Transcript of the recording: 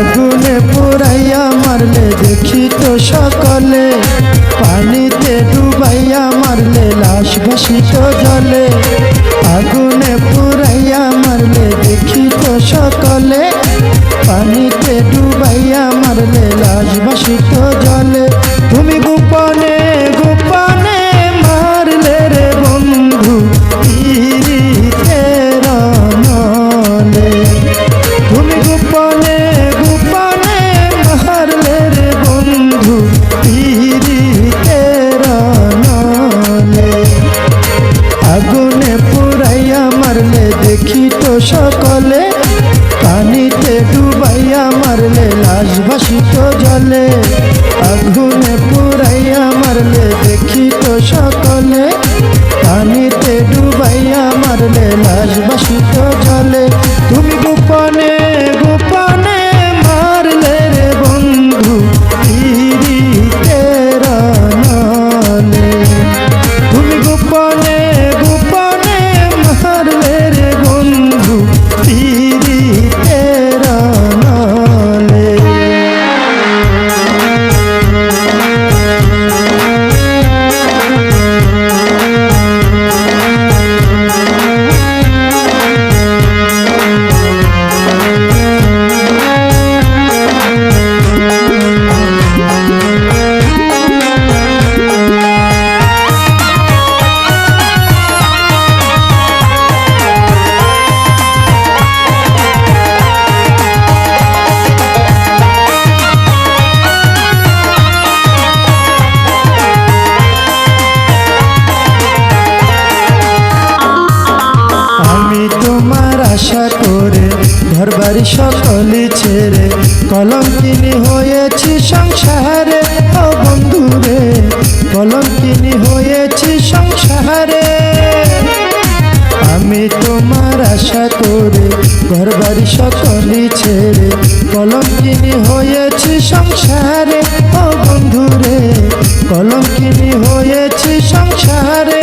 আগুনে পুরাইয়া মারলে দেখি তো সকলে, পানিতে ডুবাইয়া মারলে লাশ ভাসিত জলে। আগুনে পুরাইয়া মারলে দেখি তো সকলে, পানিতে ডুবাইয়া মারলে লাশ ভাসিত জলে। তুমি গোপনে গোপনে মারলে রে বন্ধু পীড়িতের নলে। তুমি গোপনে গোপনে মারলে রে বন্ধু পীড়িতের নলে। আগুনে পুরাইয়া মারলে দেখি তো সকলে, পানিতে ডুবাইয়া মারলে লাশ ভাসিত জলে। আগুনে পুরাইয়া মারলে দেখি তো সকলে, পানিতে ডুবাইয়া মারলে লাশ ভাসিত জলে। তুমি গোপনে গোপনে মারলে রে বন্ধু পীড়িতের নলে। তুমি গোপনে গোপনে মারলে রে বন্ধু পীড়িতের নলে। আশা করে ঘরবাড়ি সকলে ছেড়ে কলঙ্কিনী হয়েছি সংসারে। ও বন্ধুরে কলঙ্কিনী হয়েছি সংসারে। আমি তোমার আশা করে ঘরবাড়ি সকলে ছেড়ে কলঙ্কিনী হয়েছি সংসারে। ও বন্ধুরে কলঙ্কিনী হয়েছি সংসারে।